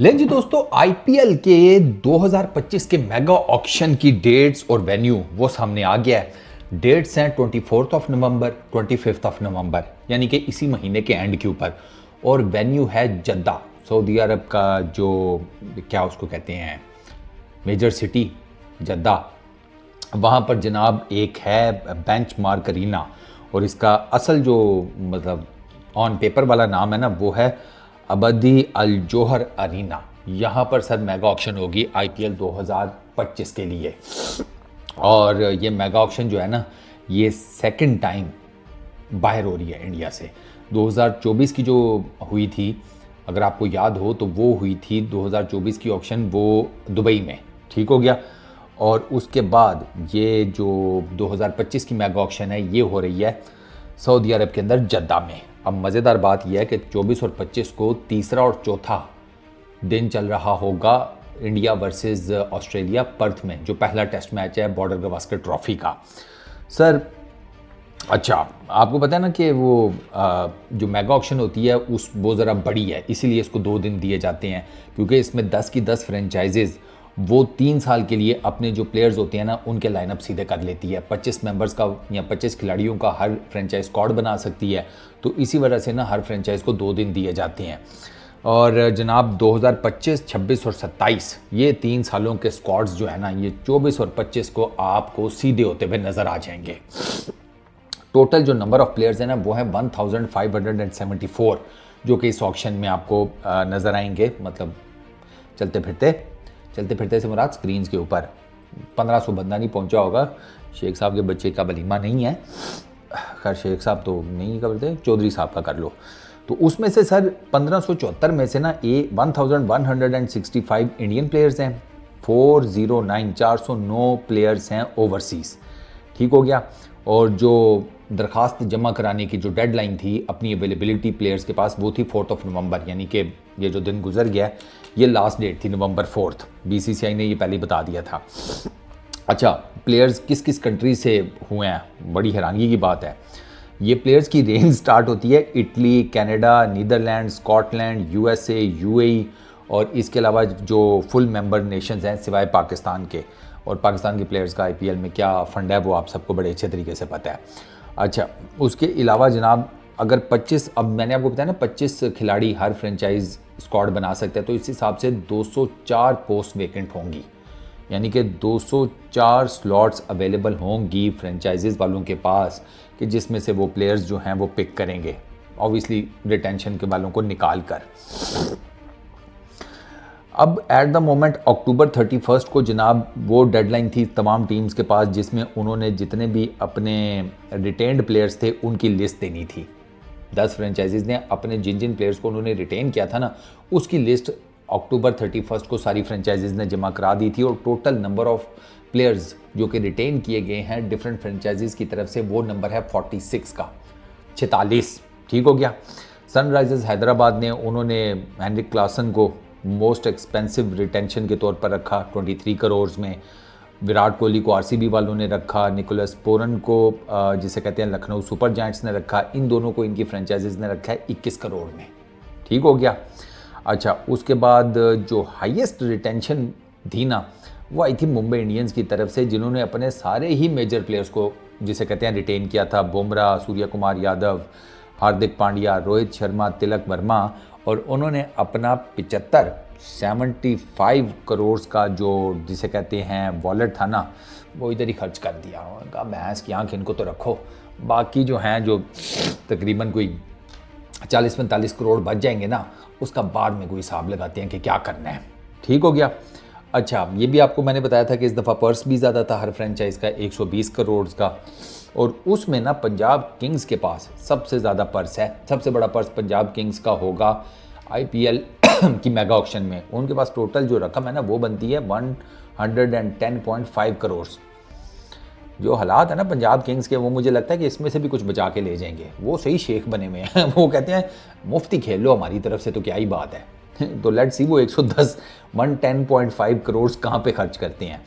ले जी दोस्तों, आईपीएल के 2025 के मेगा ऑक्शन की डेट्स और वेन्यू वो सामने आ गया है। डेट्स हैं 24 नवंबर, 25 नवंबर, यानी कि इसी महीने के एंड के ऊपर। और वेन्यू है जद्दा, सऊदी अरब का जो क्या उसको कहते हैं मेजर सिटी जद्दा। वहाँ पर जनाब एक है बेंचमार्क अरीना, और इसका असल जो मतलब ऑन पेपर वाला नाम है ना, वो है अबदी अल जोहर अरीना। यहाँ पर सर मेगा ऑक्शन होगी आईपीएल 2025 के लिए। और ये मेगा ऑक्शन जो है ना, ये सेकंड टाइम बाहर हो रही है इंडिया से। 2024 की जो हुई थी, अगर आपको याद हो, तो वो हुई थी 2024 की ऑक्शन वो दुबई में, ठीक हो गया। और उसके बाद ये जो 2025 की मेगा ऑक्शन है, ये हो रही है सऊदी अरब के अंदर जद्दा में। अब मज़ेदार बात यह है कि 24 और 25 को तीसरा और चौथा दिन चल रहा होगा इंडिया वर्सेस ऑस्ट्रेलिया पर्थ में, जो पहला टेस्ट मैच है बॉर्डर गवास्कर ट्रॉफी का। सर अच्छा, आपको पता है ना कि वो जो मेगा ऑक्शन होती है वो ज़रा बड़ी है, इसीलिए इसको 2 दिन दिए जाते हैं, क्योंकि इसमें 10 की 10 फ्रेंचाइजेज़ वो 3 साल के लिए अपने जो प्लेयर्स होते हैं ना, उनके लाइनअप सीधे कर लेती है। 25 मेंबर्स का या 25 खिलाड़ियों का हर फ्रेंचाइज स्क्वाड बना सकती है। तो इसी वजह से ना हर फ्रेंचाइज को 2 दिन दिए जाते हैं। और जनाब 2025, 26 और 27 ये 3 सालों के स्क्वाड्स जो है ना, ये 24 और 25 को आपको सीधे होते हुए नज़र आ जाएंगे। टोटल जो नंबर ऑफ प्लेयर्स है ना, वो है 1574, जो कि इस ऑक्शन में आपको नज़र आएंगे। मतलब चलते फिरते से मुराद स्क्रीन के ऊपर 1500 बंदा नहीं पहुंचा होगा। शेख साहब के बच्चे का वलीमा नहीं है, खैर शेख साहब तो नहीं करते, चौधरी साहब का कर लो। तो उसमें से सर 1574 में से ना 1165 इंडियन प्लेयर्स हैं, 409 प्लेयर्स हैं ओवरसीज़, ठीक हो गया। और जो दरख्वास्त जमा कराने की जो डेडलाइन थी अपनी अवेलेबिलिटी प्लेयर्स के पास, वो थी 4 नवंबर, यानी कि ये जो दिन गुजर गया ये लास्ट डेट थी नवंबर 4। बीसीसीआई ने ये पहले ही बता दिया था। अच्छा, प्लेयर्स किस किस कंट्री से हुए हैं, बड़ी हैरानगी की बात है। ये प्लेयर्स की रेंज स्टार्ट होती है Italy, Canada, Netherlands, Scotland, USA, UAE, और इसके अलावा जो फुल मेंबर नेशंस हैं सिवाय पाकिस्तान के। और पाकिस्तान के प्लेयर्स का आईपीएल में क्या फंड है वो आप सबको बड़े अच्छे तरीके से पता है। अच्छा, उसके अलावा जनाब अगर 25, अब मैंने आपको बताया ना 25 खिलाड़ी हर फ्रेंचाइज स्क्वाड बना सकते हैं, तो इस हिसाब से 204 पोस्ट वेकेंट होंगी, यानी कि 204 स्लॉट्स अवेलेबल होंगी फ्रेंचाइजेज़ वालों के पास, कि जिसमें से वो प्लेयर्स जो हैं वो पिक करेंगे, ऑब्वियसली रिटेंशन के वालों को निकाल कर। अब एट द मोमेंट अक्टूबर 31 को जनाब वो डेडलाइन थी तमाम टीम्स के पास, जिसमें उन्होंने जितने भी अपने रिटेन्ड प्लेयर्स थे उनकी लिस्ट देनी थी। 10 फ्रेंचाइजीज़ ने अपने जिन जिन प्लेयर्स को उन्होंने रिटेन किया था ना, उसकी लिस्ट अक्टूबर 31 को सारी फ्रेंचाइजीज़ ने जमा करा दी थी। और टोटल नंबर ऑफ प्लेयर्स जो कि रिटेन किए गए हैं डिफरेंट फ्रेंचाइजीज़ की तरफ से, वो नंबर है 46 का, 46, ठीक हो गया। सनराइजर्स हैदराबाद ने उन्होंने हेनरिक क्लासन को मोस्ट एक्सपेंसिव रिटेंशन के तौर पर रखा 23 करोड़ में। विराट कोहली को आरसीबी वालों ने रखा, निकोलस पोरन को जिसे कहते हैं लखनऊ सुपर जायंट्स ने रखा, इन दोनों को इनकी फ्रेंचाइजीज़ ने रखा है 21 करोड़ में, ठीक हो गया। अच्छा, उसके बाद जो हाईएस्ट रिटेंशन थी ना, वो आई थी मुंबई इंडियंस की तरफ से, जिन्होंने अपने सारे ही मेजर प्लेयर्स को जिसे कहते हैं रिटेन किया था। बुमराह, सूर्य कुमार यादव, हार्दिक पांड्या, रोहित शर्मा, तिलक वर्मा, और उन्होंने अपना 75 करोड़ का जो जिसे कहते हैं वॉलेट था ना, वो इधर ही खर्च कर दिया। उनका भैंस की आंख, इनको तो रखो, बाकी जो हैं जो तकरीबन कोई 40-45 करोड़ बच जाएंगे ना, उसका बाद में कोई हिसाब लगाते हैं कि क्या करना है, ठीक हो गया। अच्छा, ये भी आपको मैंने बताया था कि इस दफ़ा पर्स भी ज़्यादा था हर फ्रेंचाइज का, 120 करोड़ का। और उसमें ना पंजाब किंग्स के पास सबसे ज़्यादा पर्स है, सबसे बड़ा पर्स पंजाब किंग्स का होगा आईपीएल की मेगा ऑक्शन में। उनके पास टोटल जो रकम है ना, वो बनती है 110.5 करोड़। जो हालात है ना पंजाब किंग्स के, वो मुझे लगता है कि इसमें से भी कुछ बचा के ले जाएंगे। वो सही शेख बने हुए हैं वो कहते हैं मुफ्ती खेल लो हमारी तरफ से, तो क्या ही बात है तो लेट्स सी वो 110.5 करोड़ कहाँ पे खर्च करते हैं।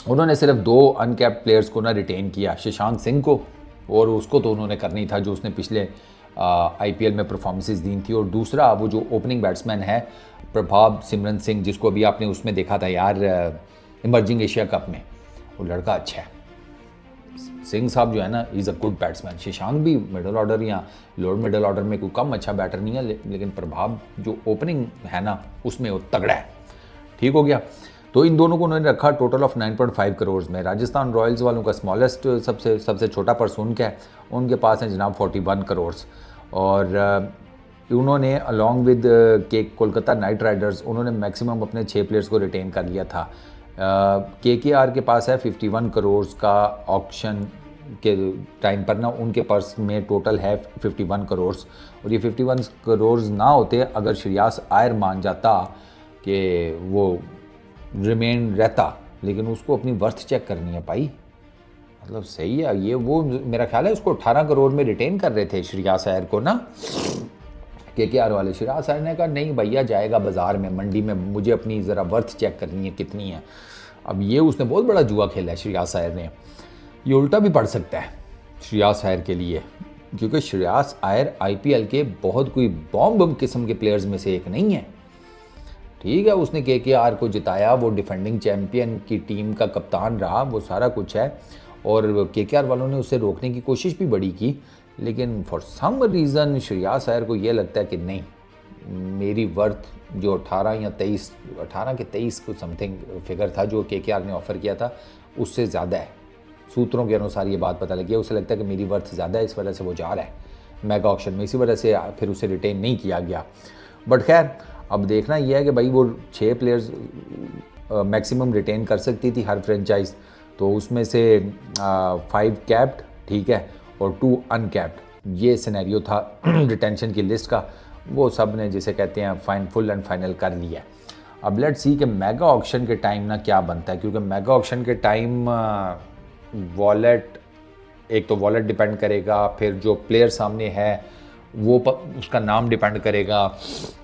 उन्होंने सिर्फ 2 अनकैप्ड प्लेयर्स को ना रिटेन किया, शशांक सिंह को, और उसको तो उन्होंने करनी था जो उसने पिछले आईपीएल में परफॉर्मेंसेस दी थी। और दूसरा वो जो ओपनिंग बैट्समैन है प्रभाव सिमरन सिंह, जिसको अभी आपने उसमें देखा था यार इमर्जिंग एशिया कप में, वो लड़का अच्छा है। सिंह साहब जो है ना, is a good batsman. Shashank भी मिडल ऑर्डर या लोअर मिडल ऑर्डर में कोई कम अच्छा बैटर नहीं है, लेकिन प्रभाव जो ओपनिंग है ना उसमें वो तगड़ा है। ठीक हो गया। तो इन दोनों को उन्होंने रखा टोटल ऑफ 9.5 करोड़ में। राजस्थान रॉयल्स वालों का स्मॉलेस्ट सबसे छोटा पर्सन क्या है, उनके पास है जनाब 41 करोड़। और उन्होंने अलॉन्ग विद के कोलकाता नाइट राइडर्स, उन्होंने मैक्सिमम अपने 6 प्लेयर्स को रिटेन कर लिया था। केकेआर के पास है 51 करोड़ का ऑक्शन के टाइम पर ना, उनके पर्स में टोटल है 51 करोड़। और ये 51 करोड़ ना होते अगर श्रेयस अय्यर मान जाता कि वो रिमेन रहता, लेकिन उसको अपनी वर्थ चेक करनी है भाई। मतलब सही है ये, वो मेरा ख्याल है उसको 18 करोड़ में रिटेन कर रहे थे श्रेयस अय्यर को ना, केकेआर वाले। श्रेयस अय्यर ने कहा नहीं भैया, जाएगा बाजार में, मंडी में, मुझे अपनी ज़रा वर्थ चेक करनी है कितनी है। अब ये उसने बहुत बड़ा जुआ खेला है श्रेयस अय्यर ने। ये उल्टा भी पड़ सकता है श्रेयस अय्यर के लिए, क्योंकि श्रेयस अय्यर आईपीएल के बहुत कोई बॉम्ब किस्म के प्लेयर्स में से एक नहीं है। ठीक है, उसने केकेआर को जिताया, वो डिफेंडिंग चैंपियन की टीम का कप्तान रहा, वो सारा कुछ है। और केकेआर वालों ने उसे रोकने की कोशिश भी बड़ी की, लेकिन for some reason Shreyas Iyer को ये लगता है कि नहीं, मेरी वर्थ जो 18 के 23 को समथिंग फिगर था जो केकेआर ने ऑफ़र किया था, उससे ज़्यादा है। सूत्रों के अनुसार ये बात पता लगी है, उसे लगता है कि मेरी वर्थ ज़्यादा है, इस वजह से वो जा रहा है मेगा ऑक्शन में, इसी वजह से फिर उसे रिटेन नहीं किया गया। बट खैर अब देखना यह है कि भाई वो 6 प्लेयर्स मैक्सिमम रिटेन कर सकती थी हर फ्रेंचाइज, तो उसमें से 5 कैप्ड, ठीक है, और 2 अनकैप्ड, ये सिनेरियो था रिटेंशन की लिस्ट का। वो सब ने जिसे कहते हैं फुल एंड फाइनल कर लिया। अब लेट्स सी कि मेगा ऑक्शन के टाइम ना क्या बनता है, क्योंकि मेगा ऑक्शन के टाइम वॉलेट, एक तो वॉलेट डिपेंड करेगा, फिर जो प्लेयर सामने है वो उसका नाम डिपेंड करेगा,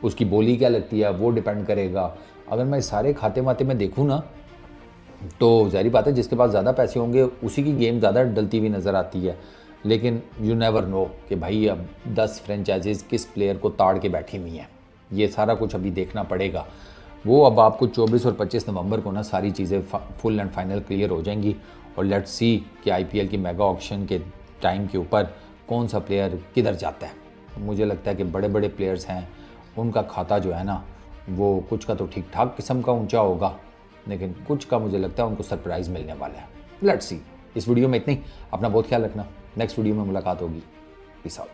उसकी बोली क्या लगती है वो डिपेंड करेगा। अगर मैं सारे खाते वाते में देखूँ ना, तो ज़ाहिर बात है जिसके पास ज़्यादा पैसे होंगे उसी की गेम ज़्यादा डलती हुई नज़र आती है। लेकिन यू नेवर नो कि भाई अब 10 फ्रेंचाइजीज़ किस प्लेयर को ताड़ के बैठी हुई हैं, ये सारा कुछ अभी देखना पड़ेगा। वो अब आपको 24 और 25 नवंबर को ना सारी चीज़ें फुल एंड फाइनल क्लियर हो जाएंगी। और लेट्स सी कि आईपीएल की मेगा ऑक्शन के टाइम के ऊपर कौन सा प्लेयर किधर जाता है। मुझे लगता है कि बड़े बड़े प्लेयर्स हैं, उनका खाता जो है ना, वो कुछ का तो ठीक ठाक किस्म का ऊंचा होगा, लेकिन कुछ का मुझे लगता है उनको सरप्राइज़ मिलने वाला है। Let's see. इस वीडियो में इतनी, अपना बहुत ख्याल रखना, नेक्स्ट वीडियो में मुलाकात होगी। Peace out.